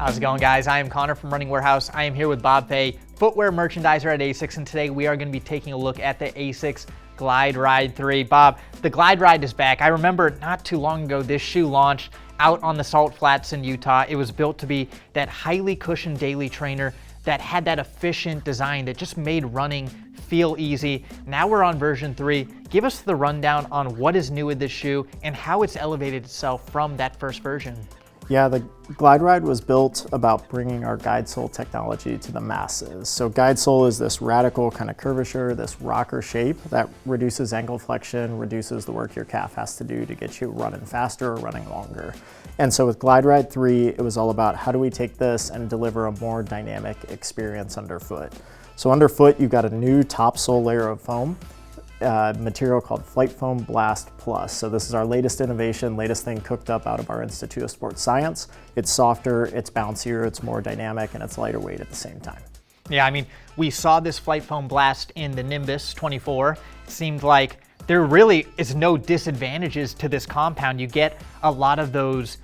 How's it going, guys? I am Connor from Running Warehouse. I am here with Bob Fay, footwear merchandiser at ASICS, and today we are going to be taking a look at the ASICS GlideRide 3. Bob, the GlideRide is back. I remember not too long ago this shoe launched out on the Salt Flats in Utah. It was built to be that highly cushioned daily trainer that had that efficient design that just made running feel easy. Now we're on version 3. Give us the rundown on what is new with this shoe and how it's elevated itself from that first version. Yeah, the GlideRide was built about bringing our guide sole technology to the masses. So guide sole is this radical kind of curvature, this rocker shape that reduces ankle flexion, reduces the work your calf has to do to get you running faster or running longer. And so with GlideRide 3, it was all about how do we take this and deliver a more dynamic experience underfoot. So underfoot, you've got a new topsole layer of foam. Material called Flexion Blast Plus. So this is our latest innovation, latest thing cooked up out of our Institute of Sports Science. It's softer, it's bouncier, it's more dynamic, and it's lighter weight at the same time. Yeah, I mean, we saw this Flexion Blast in the Nimbus 24. It seemed like there really is no disadvantages to this compound. You get a lot of those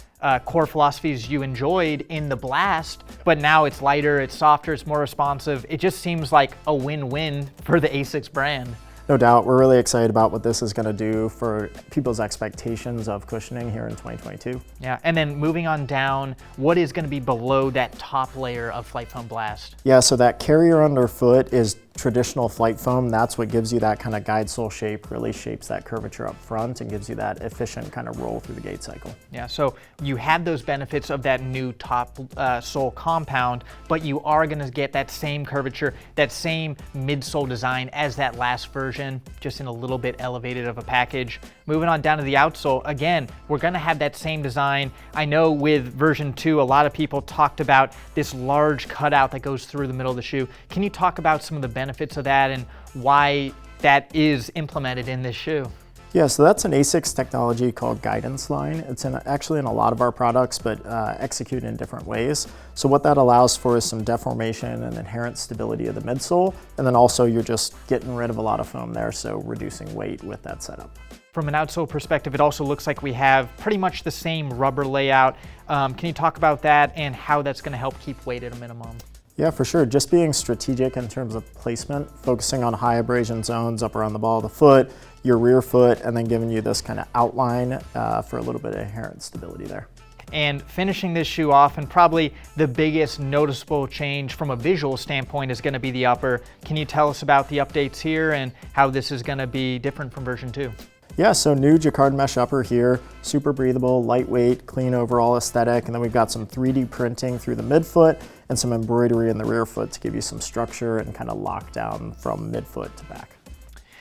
core philosophies you enjoyed in the Blast, but now it's lighter, it's softer, it's more responsive. It just seems like a win-win for the ASICS brand. No doubt, we're really excited about what this is going to do for people's expectations of cushioning here in 2022. Yeah, and then moving on down, what is going to be below that top layer of Flexion Blast? Yeah, so that carrier underfoot is traditional flight foam. That's what gives you that kind of guide sole shape, really shapes that curvature up front and gives you that efficient kind of roll through the gait cycle. Yeah, so you have those benefits of that new top sole compound, but you are going to get that same curvature, that same midsole design as that last version, just in a little bit elevated of a package. Moving on down to the outsole, again, we're going to have that same design. I know with version 2, a lot of people talked about this large cutout that goes through the middle of the shoe. Can you talk about some of the benefits of that and why that is implemented in this shoe? Yeah, so that's an ASICS technology called guidance line. It's actually in a lot of our products, but executed in different ways. So what that allows for is some deformation and inherent stability of the midsole, and then also you're just getting rid of a lot of foam there, so reducing weight with that setup. From an outsole perspective, it also looks like we have pretty much the same rubber layout. Can you talk about that and how that's going to help keep weight at a minimum? Yeah, for sure. Just being strategic in terms of placement, focusing on high abrasion zones up around the ball of the foot, your rear foot, and then giving you this kind of outline for a little bit of inherent stability there. And finishing this shoe off, and probably the biggest noticeable change from a visual standpoint is going to be the upper. Can you tell us about the updates here and how this is going to be different from version 2? Yeah, so new jacquard mesh upper here, super breathable, lightweight, clean overall aesthetic, and then we've got some 3D printing through the midfoot and some embroidery in the rear foot to give you some structure and kind of lockdown from midfoot to back.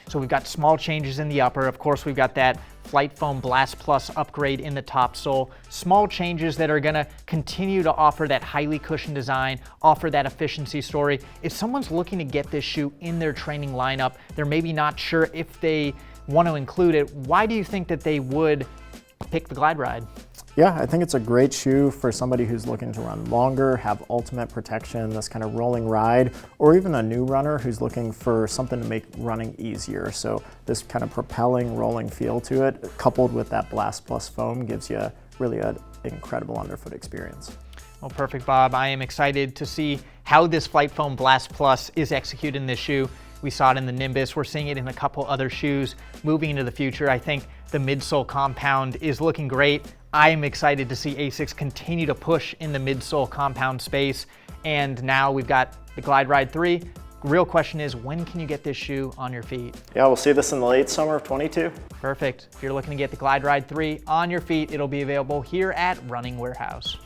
So we've got small changes in the upper. Of course, we've got that Flexion Blast Plus upgrade in the top sole. Small changes that are gonna continue to offer that highly cushioned design, offer that efficiency story. If someone's looking to get this shoe in their training lineup, they're maybe not sure if they want to include it, why do you think that they would pick the GlideRide? Yeah, I think it's a great shoe for somebody who's looking to run longer, have ultimate protection, this kind of rolling ride, or even a new runner who's looking for something to make running easier. So this kind of propelling, rolling feel to it, coupled with that Blast Plus foam, gives you really an incredible underfoot experience. Well, perfect, Bob. I am excited to see how this Flexion Blast Plus is executed in this shoe. We saw it in the Nimbus. We're seeing it in a couple other shoes. Moving into the future, I think the midsole compound is looking great. I'm excited to see ASICS continue to push in the midsole compound space. And now we've got the GlideRide 3. Real question is, when can you get this shoe on your feet? Yeah, we'll see this in the late summer of 22. Perfect. If you're looking to get the GlideRide 3 on your feet, it'll be available here at Running Warehouse.